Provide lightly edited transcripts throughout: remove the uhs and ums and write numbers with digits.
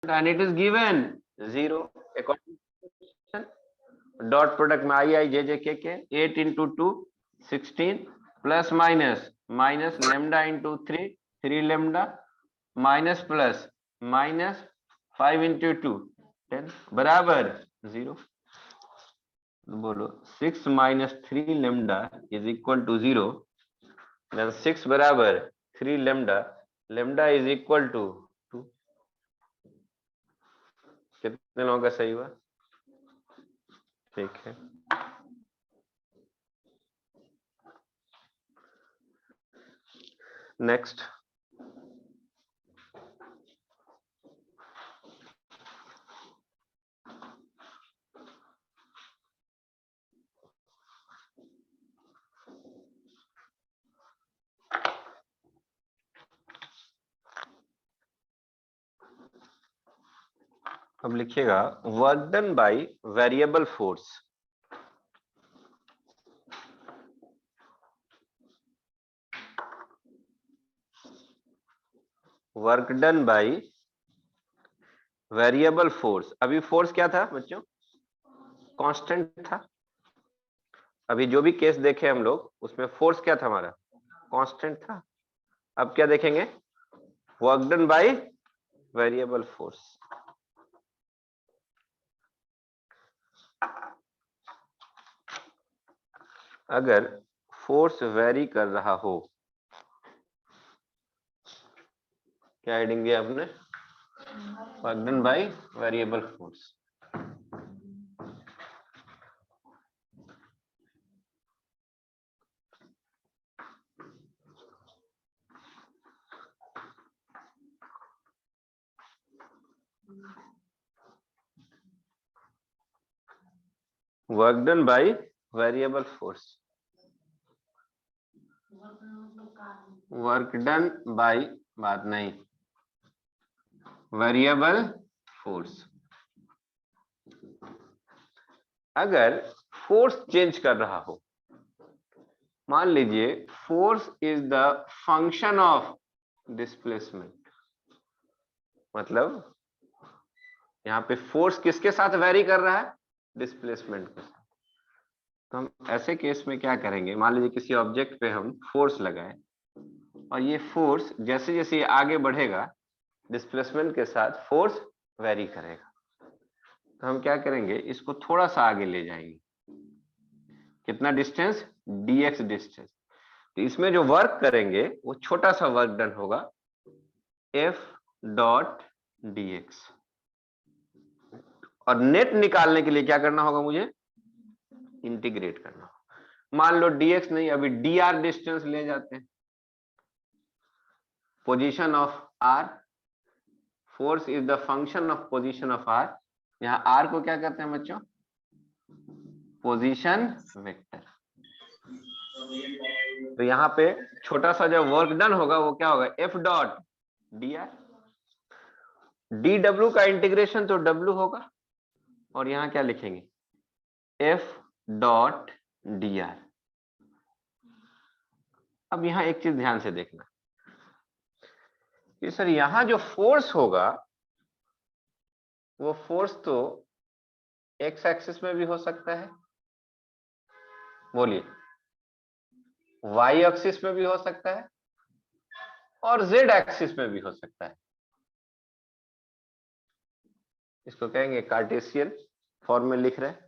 and it is given 0 according dot product में i i j j k 8 into 2 16 plus minus minus lambda into 3 3 lambda minus plus minus 5 into 2 10 बराबर 0। बोलो 6 माइनस 3 lambda is equal to 0। 6 बराबर 3 lambda, lambda is equal to 2। कितने लोगों का सही हुआ? ठीक है, नेक्स्ट। अब लिखिएगा work done by variable force. Work done by variable force. अभी फोर्स क्या था बच्चों? कांस्टेंट था। अभी जो भी केस देखे हम लोग उसमें फोर्स क्या था हमारा? कांस्टेंट था। अब क्या देखेंगे? Work done by variable force. अगर फोर्स वेरी कर रहा हो, क्या हेडिंग दिया आपने? Work done by variable force. Work done by variable force. Work done by बात नहीं, वेरिएबल फोर्स। अगर फोर्स चेंज कर रहा हो, मान लीजिए force is the function of displacement, मतलब यहां पे फोर्स किसके साथ वेरी कर रहा है? डिस्प्लेसमेंट के साथ। तो हम ऐसे केस में क्या करेंगे? मान लीजिए किसी ऑब्जेक्ट पे हम फोर्स लगाए और ये फोर्स जैसे जैसे ये आगे बढ़ेगा डिस्प्लेसमेंट के साथ फोर्स वेरी करेगा। तो हम क्या करेंगे? इसको थोड़ा सा आगे ले जाएंगे। कितना डिस्टेंस? dx distance. तो इसमें जो वर्क करेंगे वो छोटा सा वर्क डन होगा f डॉट dx। और नेट निकालने के लिए क्या करना होगा मुझे? इंटीग्रेट करना होगा। मान लो dx नहीं, अभी dr डिस्टेंस ले जाते हैं। Position of r, force is the function of position of r। यहां r को क्या कहते हैं बच्चों? Position vector. तो यहाँ पे छोटा सा जो वर्क डन होगा वो क्या होगा? f dot dr। dw का इंटीग्रेशन तो w होगा और यहाँ क्या लिखेंगे? f dot dr। अब यहाँ एक चीज ध्यान से देखना कि सर यहां जो फोर्स होगा वो फोर्स तो एक्स एक्सिस में भी हो सकता है, बोलिए, वाई एक्सिस में भी हो सकता है और जेड एक्सिस में भी हो सकता है। इसको कहेंगे कार्टेशियन फॉर्म में लिख रहे हैं।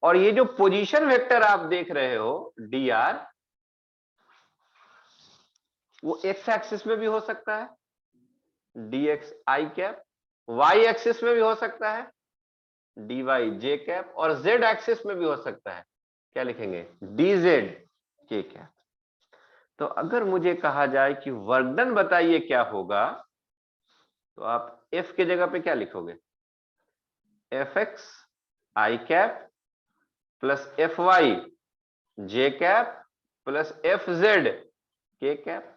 और ये जो पोजीशन वेक्टर आप देख रहे हो dr, वो एक्स एक्सिस में भी हो सकता है dx i cap, y axis में भी हो सकता है dy j कैप और z एक्सिस में भी हो सकता है, क्या लिखेंगे? dz k cap. तो अगर मुझे कहा जाए कि वर्क डन बताइए क्या होगा, तो आप f के जगह पे क्या लिखोगे? fx i cap plus fy j cap plus fz k cap.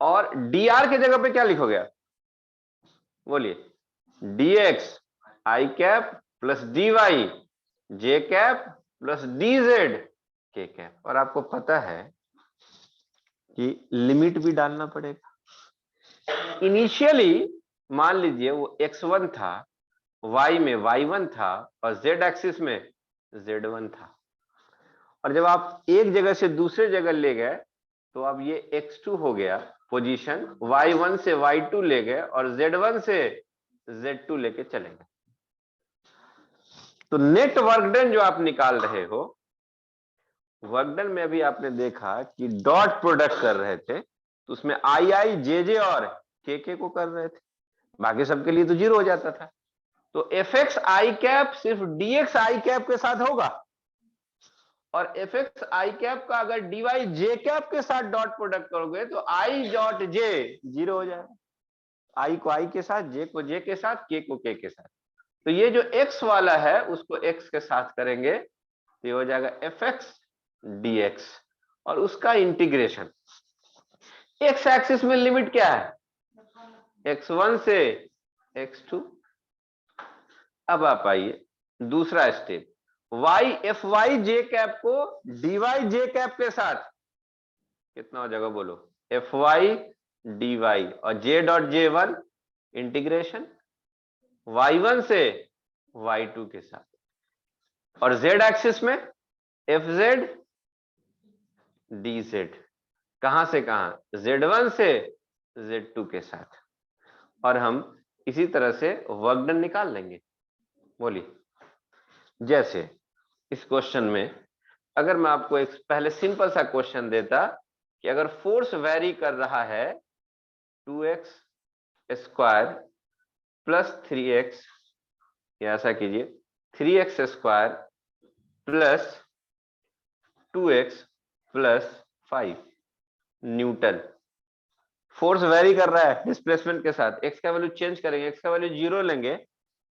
और dr के जगह पे क्या लिखोगे आप? बोलिए, dx i cap plus dy j cap plus dz k cap. और आपको पता है कि लिमिट भी डालना पड़ेगा। इनिशियली मान लीजिए वो x1 था, y में y1 था और z एक्सिस में z1 था, और जब आप एक जगह से दूसरे जगह ले गए तो अब ये x2 हो गया पोजीशन, y1 से y2 ले गए और z1 से z2 लेके चले गए। तो नेट वर्क डन जो आप निकाल रहे हो, वर्क डन में अभी आपने देखा कि डॉट प्रोडक्ट कर रहे थे तो उसमें आई आई जे जे और के को कर रहे थे, बाकी सबके लिए तो जीरो हो जाता था। तो एफ एक्स आई कैप सिर्फ डी एक्स आई कैप के साथ होगा, और एफ एक्स आई कैप का अगर डीवाई जे कैप के साथ डॉट प्रोडक्ट करोगे तो आई डॉट जे जीरो हो जाएगा, आई को आई के साथ, जे को जे के साथ, के को के साथ। तो ये जो x वाला है उसको x के साथ करेंगे तो ये हो जाएगा एफ एक्स डी एक्स, और उसका इंटीग्रेशन। x एक्सिस में लिमिट क्या है, x1 से x2। अब आप आइए दूसरा स्टेप, y एफ वाई जे कैप को डी वाई जे कैप के साथ कितना हो जाएगा बोलो, एफ वाई डी वाई और J dot J one integration y1 से y2 के साथ, और z एक्सिस में एफ जेड डी जेड, कहां से कहां, z1 से z2 के साथ। और हम इसी तरह से वर्क डन निकाल लेंगे। बोलिए, जैसे इस क्वेश्चन में अगर मैं आपको एक पहले सिंपल सा क्वेश्चन देता कि अगर फोर्स वेरी कर रहा है 2x स्क्वायर प्लस 3x, या ऐसा कीजिए 3x square plus 2x plus 5 Newton, force very कर रहा है डिस्प्लेसमेंट के साथ, x का वैल्यू चेंज करेंगे, x का वैल्यू 0 लेंगे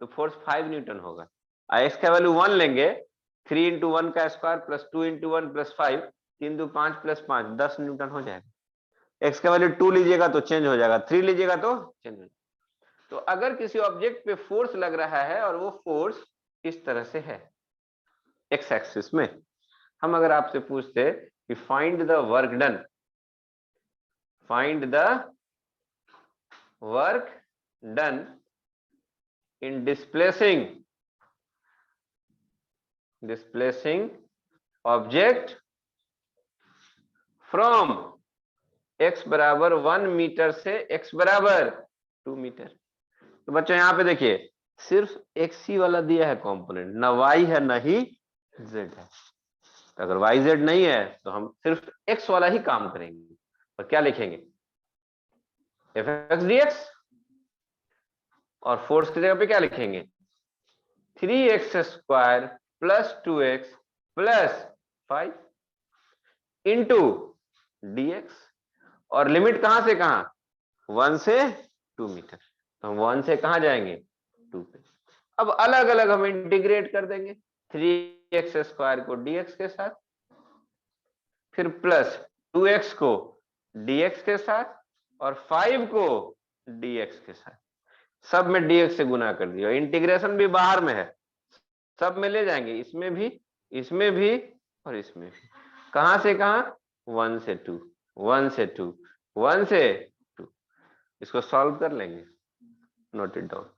तो फोर्स 5 न्यूटन होगा, x का वैल्यू 1 लेंगे, 3 इंटू 1 का स्क्वायर प्लस 2 इंटू 1 प्लस 5, 3 दो 5 प्लस 5 10 न्यूटन हो जाएगा। x का वैल्यू 2 लीजिएगा तो चेंज हो जाएगा, 3 लीजिएगा तो चेंज हो जाएगा। तो अगर किसी ऑब्जेक्ट पे फोर्स लग रहा है और वो फोर्स इस तरह से है x एक्सिस में, हम अगर आपसे पूछते कि find the work done, find the work done in displacing object from x बराबर 1 मीटर से x बराबर 2 मीटर। तो बच्चों यहां पे देखिए सिर्फ x ही वाला दिया है कंपोनेंट, ना y है ना ही z है। तो अगर y z नहीं है तो हम सिर्फ x वाला ही काम करेंगे, और क्या लिखेंगे, एफ एक्स डी एक्स, और फोर्स की जगह पे क्या लिखेंगे, 3x square plus 2x plus 5 into dx, और लिमिट कहां से कहां, 1 से 2 मीटर। तो हम 1 से कहां जाएंगे, 2 पे। अब अलग अलग हम इंटीग्रेट कर देंगे, 3x स्क्वायर को dx के साथ, फिर प्लस 2x को dx के साथ, और 5 को dx के साथ, सब में dx से गुना कर दिया, इंटीग्रेशन भी बाहर में है, सब में ले जाएंगे, इसमें भी और इसमें भी, कहां से कहां, 1 से 2, 1 से 2, 1 से 2। इसको सॉल्व कर लेंगे, नोट इट डाउन।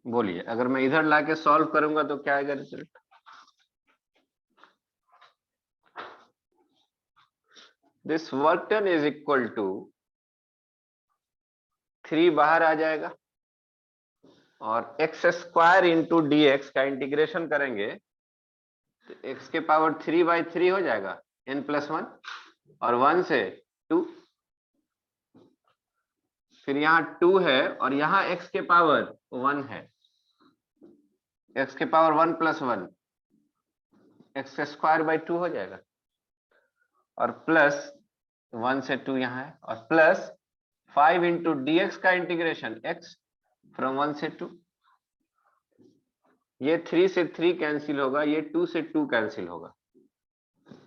बोलिए, अगर मैं इधर लाके सॉल्व करूंगा तो क्या आएगा result? This work done is equal to 3 बाहर आ जाएगा और x square into d x का इंटीग्रेशन करेंगे तो एक्स के पावर 3/3 हो जाएगा n+1 और 1 से 2, फिर यहाँ 2 है और यहाँ x के पावर 1 है, x के पावर 1 + 1 एक्स स्क्वायर बाई 2 हो जाएगा और प्लस 1 से 2 यहाँ है और प्लस 5 इंटू डी एक्स का इंटीग्रेशन x फ्रॉम 1 से 2, ये 3 से 3 कैंसिल होगा, ये 2 से 2 कैंसिल होगा,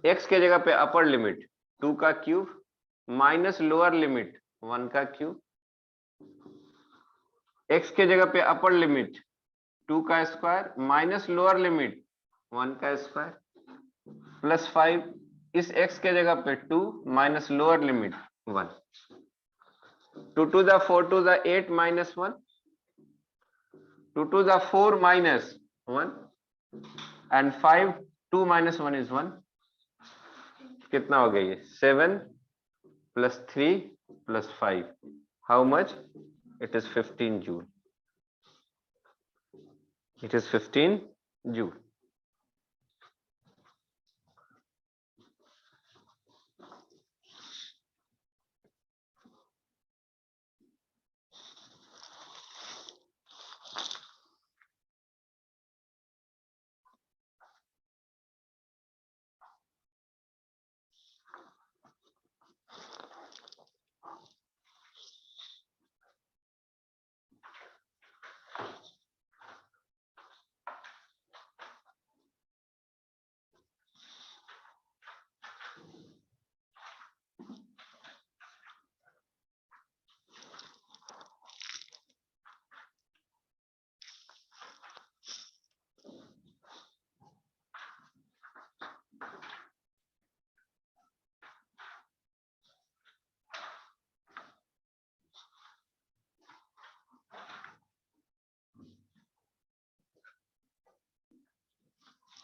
x के जगह पे अपर लिमिट 2 का क्यूब माइनस लोअर लिमिट 1 का क्यूब, x के जगह पे अपर लिमिट 2 का स्क्वायर माइनस लोअर लिमिट 1 का स्क्वायर प्लस 5, इस x के जगह पे 2 minus lower limit 1, 2 to the 4 to the 8 minus 1, 2 to the 4 minus 1 and 5, 2 minus 1 is 1, कितना हो गया ये 7 plus 3 plus 5, how much? It is 15 joule. It is 15 joule.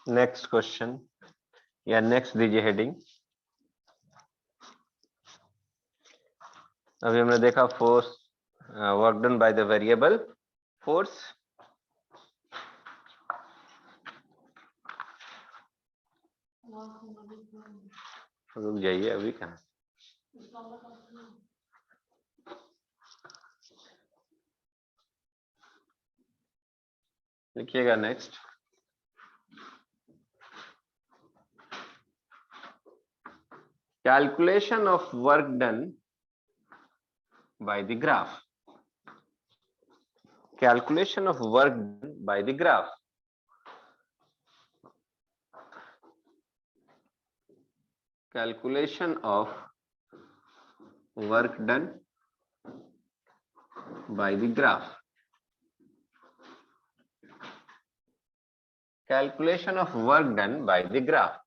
Next question या नेक्स्ट दीजिए हेडिंग। अभी हमने देखा force work done by the variable force, रुक जाइए अभी कहाँ, लिखिएगा next. Calculation of work done by the graph. Calculation of work done by the graph. Calculation of work done by the graph. Calculation of work done by the graph.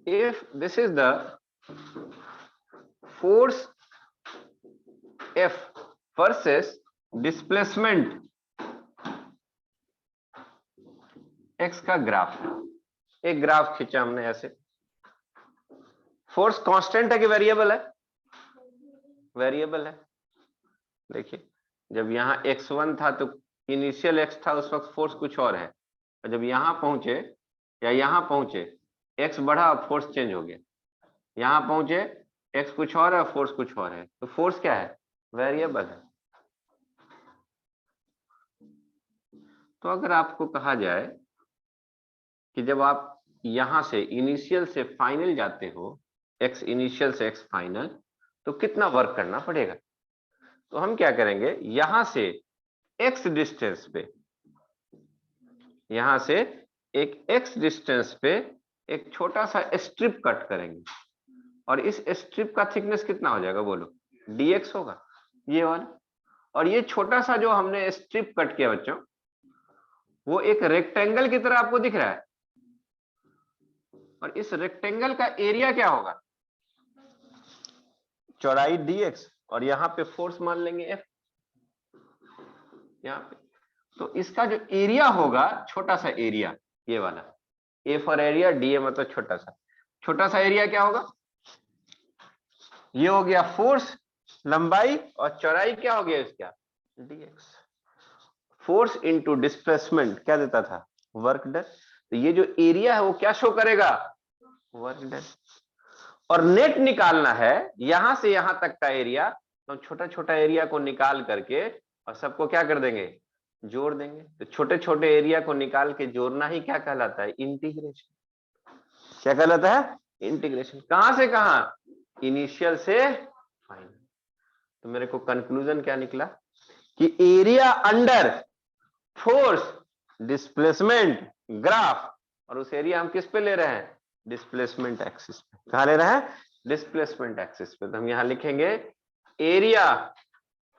If this is the force F versus displacement x का graph है, एक graph खींचा हमने ऐसे, force constant है कि variable है? Variable है। देखिए जब यहाँ x1 था तो इनिशियल x था, उस वक्त फोर्स कुछ और है, और जब यहाँ पहुंचे या यहाँ पहुंचे x बढ़ा और फोर्स चेंज हो गया, यहाँ पहुंचे x कुछ और है फोर्स कुछ और है, तो फोर्स क्या है? वेरिएबल है। तो अगर आपको कहा जाए कि जब आप यहां से इनिशियल से फाइनल जाते हो, x इनिशियल से x फाइनल, तो कितना वर्क करना पड़ेगा? तो हम क्या करेंगे, यहां से x डिस्टेंस पे, यहां से एक x डिस्टेंस पे एक छोटा सा स्ट्रिप कट करेंगे और इस स्ट्रिप का थिकनेस कितना हो जाएगा बोलो? dx होगा ये वाला, और ये छोटा सा जो हमने स्ट्रिप कट किया बच्चों, वो एक रेक्टेंगल की तरह आपको दिख रहा है, और इस रेक्टेंगल का एरिया क्या होगा? चौड़ाई dx, और यहाँ पे फोर्स मान लेंगे F यहाँ पे, तो इसका जो एरिया होगा, छोटा सा एरिया, ये वाला A for area, D A मतलब छोटा सा एरिया क्या होगा, ये हो गया फोर्स, लंबाई, और चौड़ाई क्या हो गया इसका, dx। फोर्स इंटू डिस्प्लेसमेंट क्या देता था, वर्क डन। तो ये जो एरिया है वो क्या शो करेगा, वर्क डन। और नेट निकालना है यहां से यहां तक का एरिया, तो छोटा छोटा एरिया को निकाल करके और सबको क्या कर देंगे, जोड़ देंगे। तो छोटे छोटे एरिया को निकाल के जोड़ना ही क्या कहलाता है, इंटीग्रेशन। क्या कहलाता है, इंटीग्रेशन। कहां से कहां, इनिशियल से फाइनल। तो मेरे को कंक्लूजन क्या निकला कि area under force displacement graph, और उस एरिया हम किस पे ले रहे हैं, डिस्प्लेसमेंट एक्सिस पे। कहां ले रहे हैं, डिस्प्लेसमेंट एक्सिस पे। तो हम यहां लिखेंगे area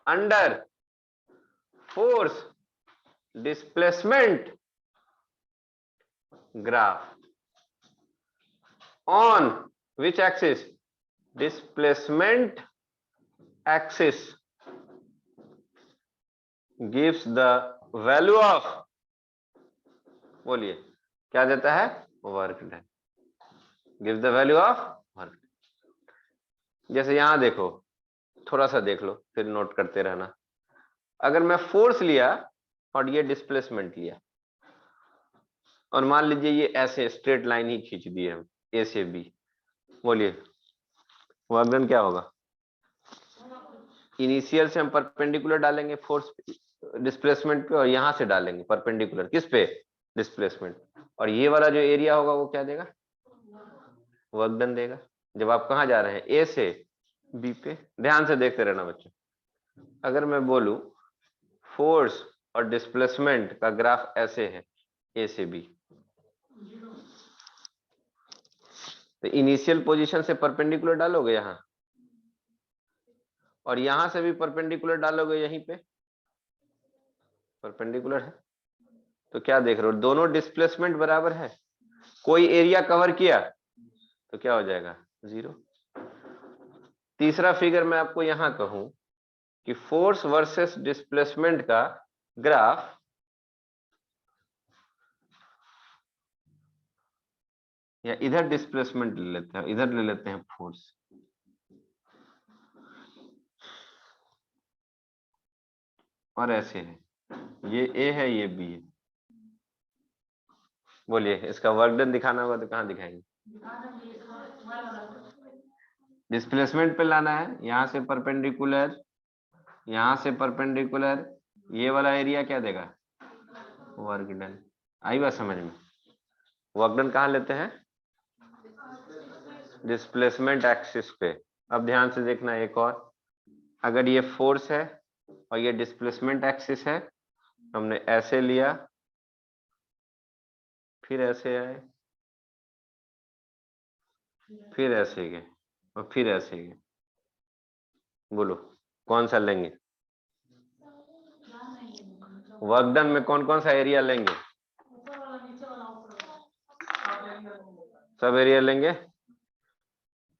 under force displacement graph on which axis, displacement axis gives the value of, बोलिए क्या देता है, work done. gives the value of work. जैसे यहां देखो, थोड़ा सा देख लो फिर नोट करते रहना। अगर मैं फोर्स लिया और ये डिस्प्लेसमेंट लिया, और मान लीजिए ये ऐसे स्ट्रेट लाइन ही खींच दी हम ए से बी, बोलिए वर्क डन क्या होगा। इनिशियल से हम परपेंडिकुलर डालेंगे फोर्स डिस्प्लेसमेंट पे, और यहां से डालेंगे परपेंडिकुलर किस पे, डिस्प्लेसमेंट। और ये वाला जो एरिया होगा वो क्या देगा, वर्क डन देगा। जब आप कहां जा रहे हैं, ए से बी पे। ध्यान से देखते रहना बच्चों। अगर मैं बोलूं फोर्स और डिस्प्लेसमेंट का ग्राफ ऐसे है, ए से बी, तो इनिशियल पोजीशन से परपेंडिकुलर डालोगे यहां, और यहां से भी परपेंडिकुलर डालोगे, यहीं पे परपेंडिकुलर है। तो क्या देख रहे हो, दोनों डिस्प्लेसमेंट बराबर है। कोई एरिया कवर किया तो क्या हो जाएगा, 0। तीसरा फिगर मैं आपको यहां कहूं कि फोर्स वर्सेस डिस्प्लेसमेंट का ग्राफ, या इधर डिस्प्लेसमेंट ले लेते हैं, इधर ले लेते हैं फोर्स, और ऐसे है, ये ए है ये बी है। बोलिए इसका वर्क डन दिखाना होगा तो कहां दिखाएंगे, डिस्प्लेसमेंट पे लाना है, यहां से परपेंडिकुलर, यहां से परपेंडिकुलर, ये वाला एरिया क्या देगा, वर्क डन। आई बात समझ में। वर्क डन कहां लेते हैं, डिस्प्लेसमेंट एक्सिस पे। अब ध्यान से देखना एक और, अगर ये फोर्स है और ये डिस्प्लेसमेंट एक्सिस है, हमने ऐसे लिया, फिर ऐसे आए, फिर ऐसे गए, और फिर ऐसे गए। बोलो कौन सा लेंगे, वर्क डन में कौन कौन सा एरिया लेंगे, सब एरिया लेंगे।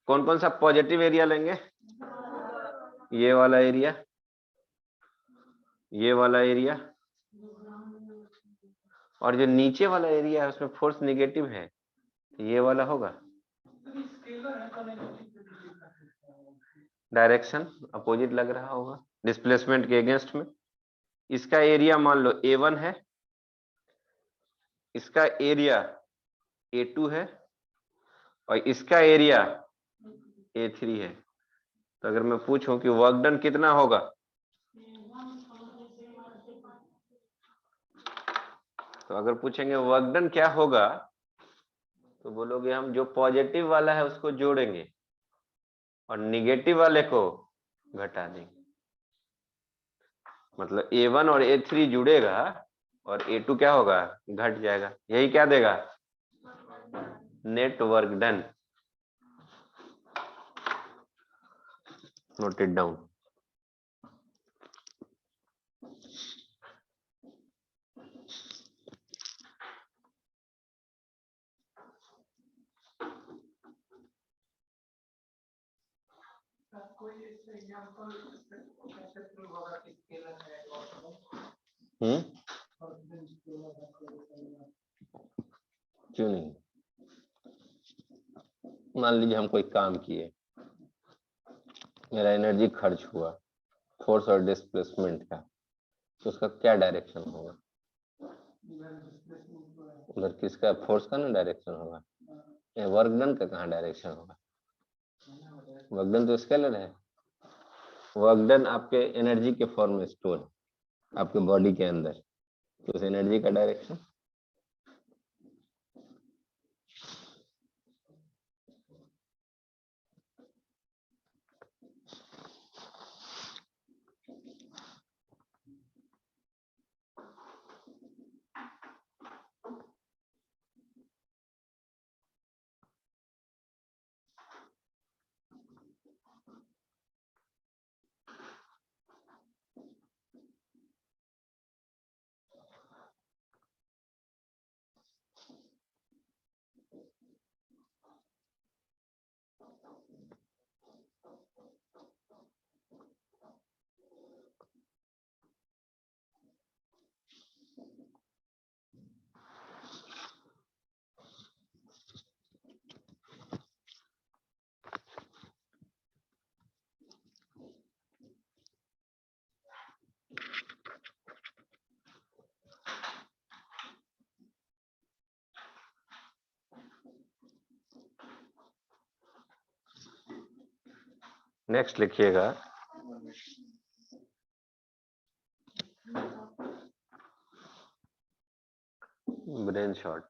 कौन कौन सा पॉजिटिव एरिया लेंगे, ये वाला एरिया, ये वाला एरिया, और जो नीचे वाला एरिया है उसमें फोर्स निगेटिव है, ये वाला होगा। डायरेक्शन अपोजिट लग रहा होगा डिस्प्लेसमेंट के अगेंस्ट में। इसका एरिया मान लो A1 है, इसका एरिया A2 है, और इसका एरिया A3 है। तो अगर मैं पूछूं कि वर्क डन कितना होगा, तो अगर पूछेंगे वर्क डन क्या होगा, तो बोलोगे हम जो पॉजिटिव वाला है उसको जोड़ेंगे और निगेटिव वाले को घटा देंगे। मतलब A1 और A3 जुड़ेगा और A2 क्या होगा, घट जाएगा। यही क्या देगा, net work done. Note it down. क्यों नहीं? मान लीजिए हम कोई काम किए, मेरा एनर्जी खर्च हुआ फोर्स और डिस्प्लेसमेंट का, तो उसका क्या डायरेक्शन होगा? उधर किसका? फोर्स का ना डायरेक्शन होगा। वर्क डन का कहाँ डायरेक्शन होगा? वर्क डन तो स्केलर है। वर्क डन आपके एनर्जी के फॉर्म में स्टोर है आपके बॉडी के अंदर, तो उस एनर्जी का डायरेक्शन नेक्स्ट लिखिएगा। Brain shot.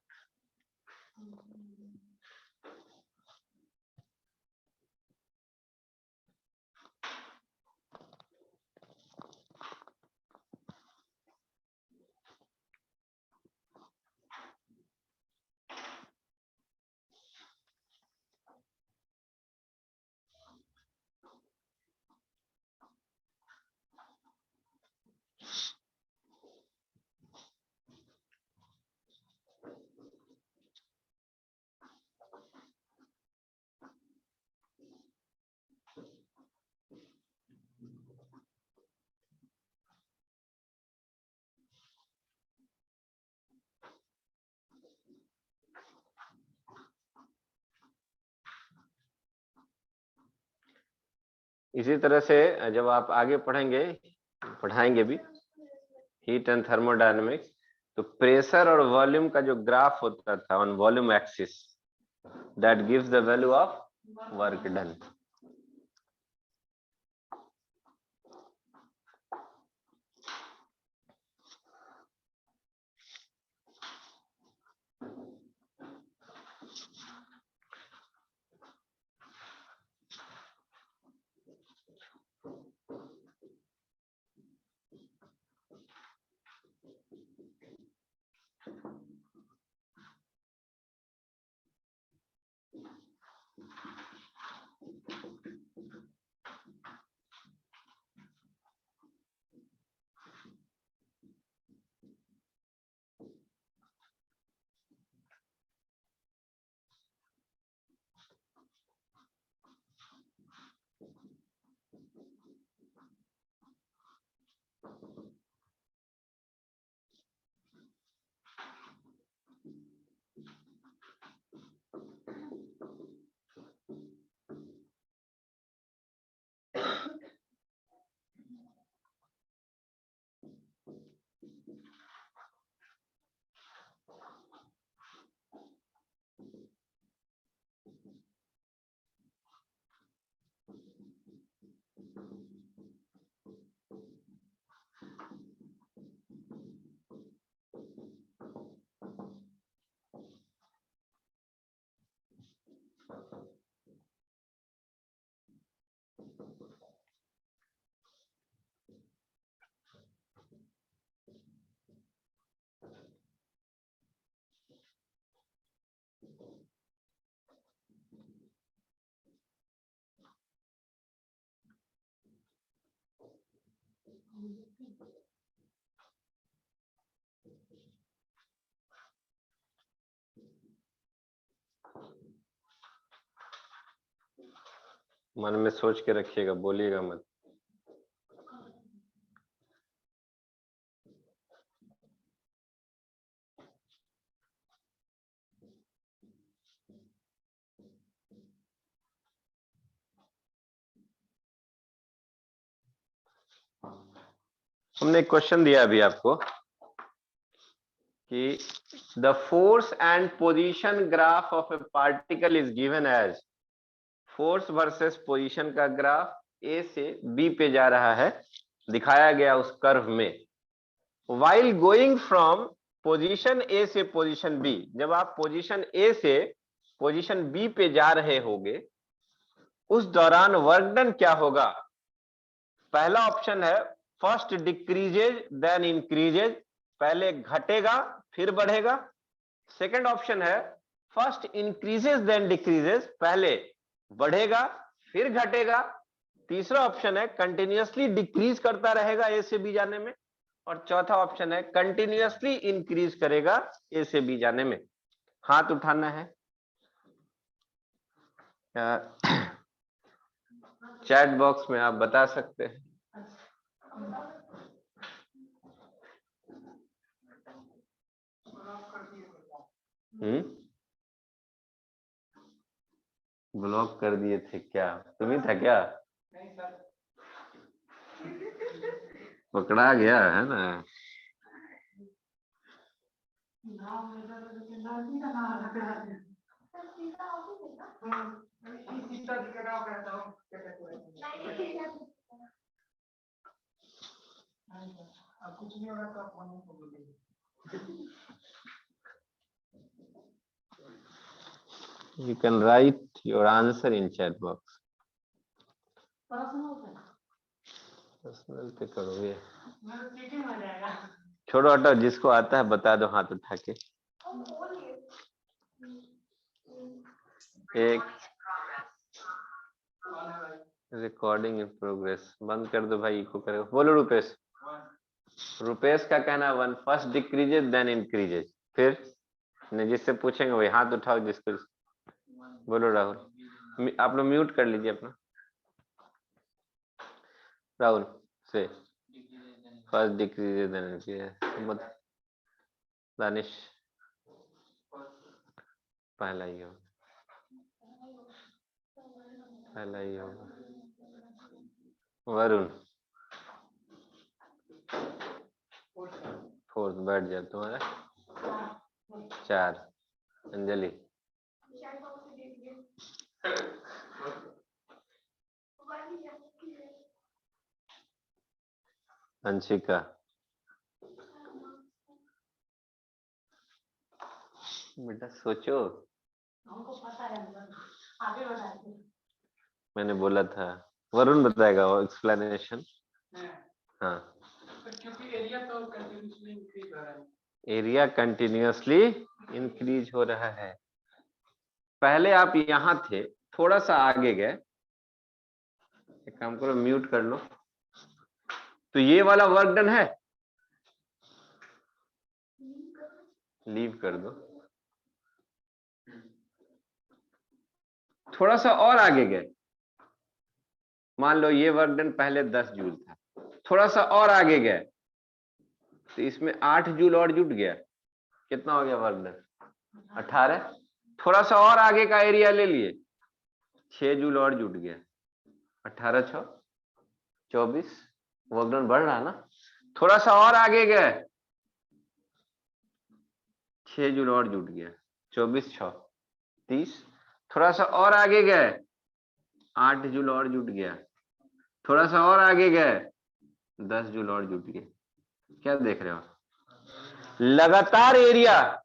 इसी तरह से जब आप आगे पढ़ाएंगे भी हीट एंड थर्मोडायनेमिक्स, तो प्रेशर और वॉल्यूम का जो ग्राफ होता था on volume axis, that gives the value of work done. मन में सोच के रखिएगा, बोलिएगा मत। हमने एक क्वेश्चन दिया अभी आपको कि the force and position graph of a particle is given as, force versus position का ग्राफ ए से बी पे जा रहा है, दिखाया गया उस कर्व में। While going from position A से पोजीशन बी, जब आप पोजीशन ए से पोजीशन बी पे जा रहे होगे उस दौरान वर्क डन क्या होगा। पहला ऑप्शन है फर्स्ट डिक्रीजेज देन इंक्रीजेज, पहले घटेगा फिर बढ़ेगा। सेकंड ऑप्शन है फर्स्ट इंक्रीजेज देन डिक्रीजेज, पहले बढ़ेगा फिर घटेगा। तीसरा ऑप्शन है कंटिन्यूअसली डिक्रीज करता रहेगा ए से बी जाने में। और चौथा ऑप्शन है कंटिन्यूअसली इंक्रीज करेगा ए से बी जाने में। हाथ उठाना है, चैट बॉक्स में आप बता सकते हैं। ब्लॉक कर दिए थे क्या? तुम्ही था क्या? नहीं सर, पकड़ा गया है ना। कुछ नहीं होगा तो you can write your answer in chat box. Personal पे करोगे? छोड़ो हटो, जिसको आता है बता दो हाथ उठा के। एक रिकॉर्डिंग इन प्रोग्रेस, बंद कर दो भाई, इको करेगा। बोलो रुपेश। रुपेश का कहना one first decreases then increases, फिर नहीं जिससे पूछेंगे वही हाथ उठाओ जिसको। बोलो राहुल, आप लोग म्यूट कर लीजिए अपना। राहुल से first decreases then increases. Danish पहला ही होगा, पहला ही होगा। वरुण फोर्थ, बैठ जाए तुम्हारा 4। अंजलि अंशिका बेटा सोचो, मैंने बोला था वरुण बताएगा एक्सप्लेनेशन। हाँ, क्योंकि एरिया तो कंटिन्यूअसली इंक्रीज हो रहा है। एरिया कंटिन्यूअसली इंक्रीज हो रहा है। पहले आप यहां थे, थोड़ा सा आगे गए, एक काम करो म्यूट कर लो, तो ये वाला वर्क डन है, लीव कर दो। थोड़ा सा और आगे गए, मान लो ये वर्क डन पहले 10 जूल था, थोड़ा सा और आगे गए तो इसमें 8 जूल और जुट गया, कितना हो गया वर्क डन? 18। थोड़ा सा और आगे का एरिया ले लिए, 6 जूल और जुट गया, 18 6 24। वर्क डन बढ़ रहा ना। थोड़ा सा और आगे गए, 6 जूल और जुट गया, 24 6 30। थोड़ा सा और आगे गए, 8 जूल और जुट गया। थोड़ा सा और आगे गए, 10 जूल और जुट गए। क्या देख रहे हो? लगातार एरिया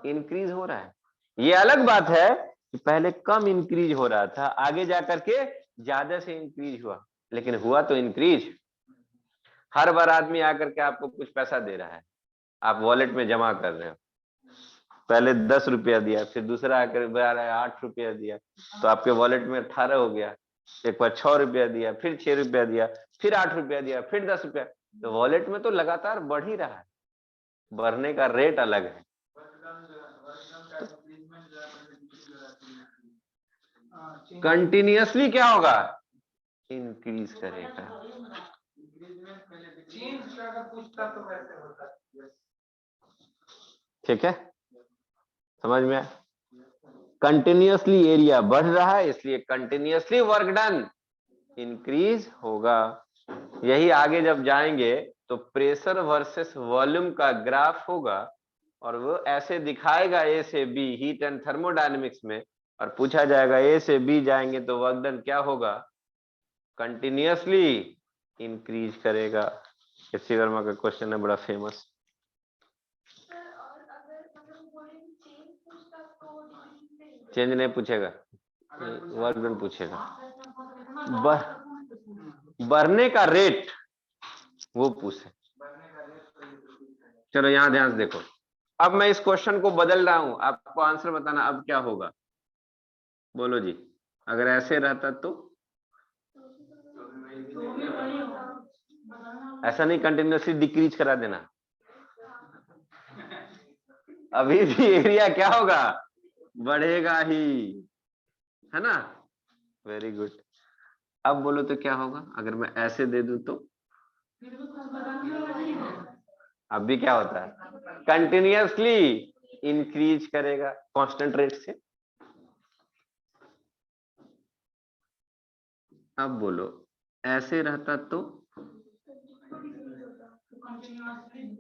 इंक्रीज हो रहा है। ये अलग बात है कि पहले कम इंक्रीज हो रहा था, आगे जाकर के ज्यादा से इंक्रीज हुआ, लेकिन हुआ तो इंक्रीज। हर बार आदमी आकर के आपको कुछ पैसा दे रहा है, आप वॉलेट में जमा कर रहे हो। पहले 10 रुपया दिया, फिर दूसरा आकर बता रहा है 8 रुपया दिया, तो आपके वॉलेट में 18 हो गया। एक बार 6 रुपया दिया, फिर 6 रुपया दिया, फिर 8 रुपया दिया, फिर 10 रुपया। तो वॉलेट में तो लगातार बढ़ ही रहा है, बढ़ने का रेट अलग है। कंटिन्यूअसली क्या होगा? इंक्रीज करेगा। ठीक है, समझ में? कंटिन्यूअसली एरिया बढ़ रहा है, इसलिए कंटिन्यूअसली वर्क डन इंक्रीज होगा। यही आगे जब जाएंगे तो प्रेशर वर्सेस वॉल्यूम का ग्राफ होगा और वो ऐसे दिखाएगा ए से बी हीट एंड थर्मोडायनेमिक्स में, और पूछा जाएगा ए से बी जाएंगे तो वर्क डन क्या होगा, कंटिन्यूअसली इंक्रीज करेगा। एस.सी. वर्मा का क्वेश्चन है, बड़ा फेमस। चेंज नहीं पूछेगा, वर्क डन पूछेगा। बढ़ने का रेट वो पूछे। चलो यहां ध्यान से देखो, अब मैं इस क्वेश्चन को बदल रहा हूं, आपको आंसर बताना अब क्या होगा। बोलो जी, अगर ऐसे रहता तो ऐसा नहीं, कंटिन्यूअसली डिक्रीज करा देना। अभी भी एरिया क्या होगा, बढ़ेगा ही, है ना। Very good. अब बोलो तो क्या होगा अगर मैं ऐसे दे दूं तो, अब भी क्या होता है, कंटिन्यूअसली इंक्रीज करेगा कांस्टेंट रेट से। अब बोलो ऐसे रहता तो,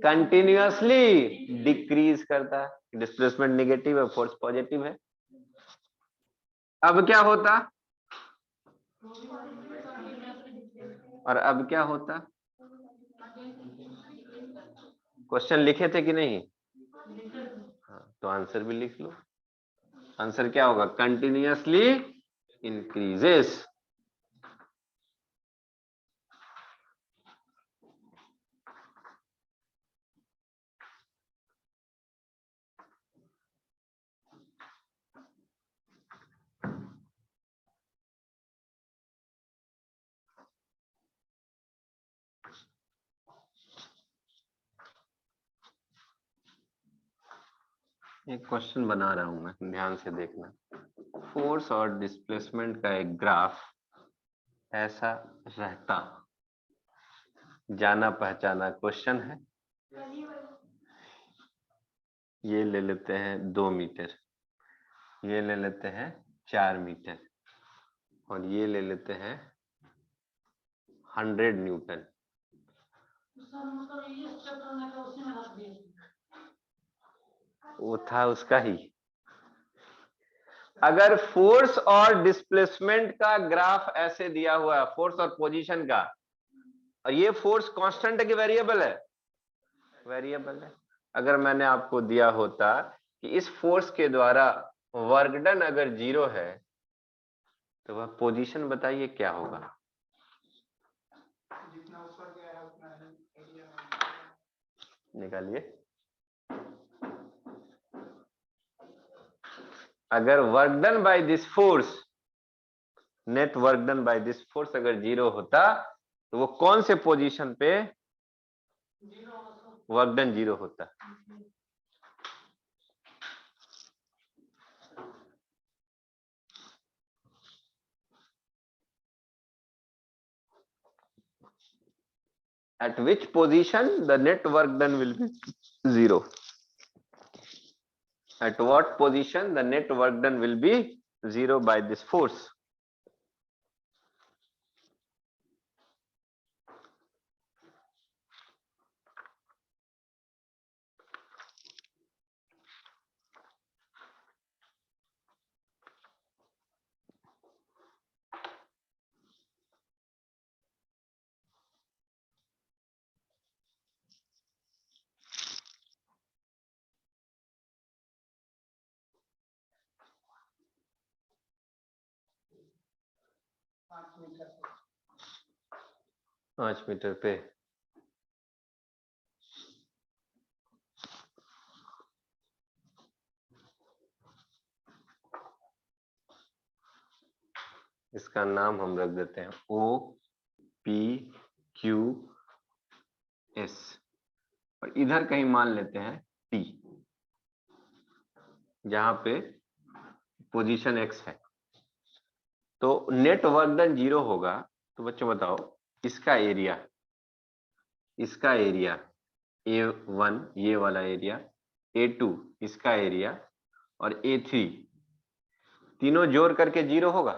कंटिन्यूअसली डिक्रीज करता है, डिस्प्लेसमेंट नेगेटिव है, फोर्स पॉजिटिव है। अब क्या होता, और अब क्या होता, क्वेश्चन लिखे थे कि नहीं, हाँ, तो आंसर भी लिख लो। आंसर क्या होगा, कंटिन्यूअसली इंक्रीजेस। एक क्वेश्चन बना रहा हूं मैं, ध्यान से देखना। फोर्स और डिस्प्लेसमेंट का एक ग्राफ ऐसा रहता, जाना पहचाना क्वेश्चन है। ये ले लेते हैं 2 मीटर, ये ले लेते हैं 4 मीटर, और ये ले लेते हैं 100 न्यूटन। वो था उसका ही। अगर फोर्स और डिस्प्लेसमेंट का ग्राफ ऐसे दिया हुआ है, फोर्स और पोजीशन का, और ये फोर्स कांस्टेंट है कि वेरिएबल है, वेरिएबल है। अगर मैंने आपको दिया होता कि इस फोर्स के द्वारा वर्क डन अगर 0 है तो वह पोजीशन बताइए क्या होगा। निकालिए। अगर work done by this force, net work done by this force अगर 0 होता तो वो कौन से पोजीशन पे वर्क डन 0 होता। At which position the net work done will be 0? At what position the net work done will be 0 by this force? पांच metre पे। इसका नाम हम रख देते हैं O P Q S, और इधर कहीं मान लेते हैं T, जहां पे पोजीशन X है। तो नेट वर्क डन 0 होगा, तो बच्चों बताओ इसका एरिया, इसका एरिया A1 ये वाला एरिया, A2 इसका एरिया, और A3 तीनों जोड़ करके 0 होगा।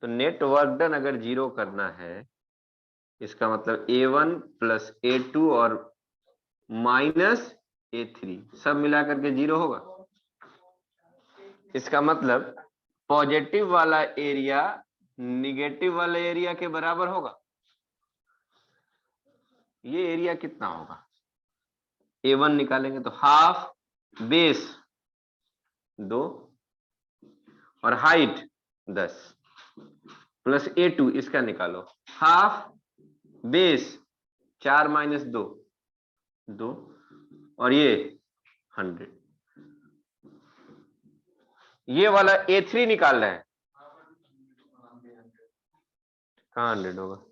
तो नेट वर्क डन अगर 0 करना है इसका मतलब A1 प्लस A2 और माइनस A3 सब मिलाकर के 0 होगा। इसका मतलब पॉजिटिव वाला एरिया निगेटिव वाले एरिया के बराबर होगा। ये एरिया कितना होगा? A1 निकालेंगे तो हाफ बेस 2 और हाइट 10 प्लस A2 इसका निकालो, हाफ बेस 4 माइनस 2 2 और ये 100। ये वाला A3 निकाल रहे हैं, कहाँ 100 होगा?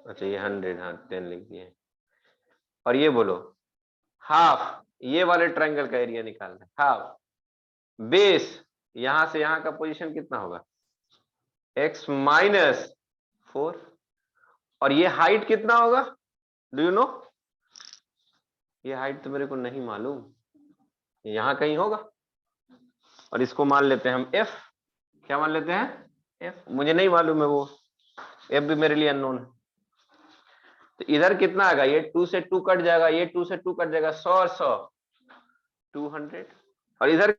अच्छा ये 100, हाँ 10 लिख दिए। और ये बोलो हाफ, ये वाले ट्रायंगल का एरिया निकाल रहे हैं, हाफ बेस यहां से यहां का पोजीशन कितना होगा? x माइनस 4 और ये हाइट कितना होगा? Do you know? ये हाइट तो मेरे को नहीं मालूम, यहां कहीं होगा। और इसको मान लेते हैं हम f। क्या मान लेते हैं? f। मुझे नहीं मालूम है वो, f भी मेरे लिए अननोन है। तो इधर कितना आएगा? ये 2 से 2 कट जाएगा, ये 2 से 2 कट जाएगा, 100 और 100 200 और इधर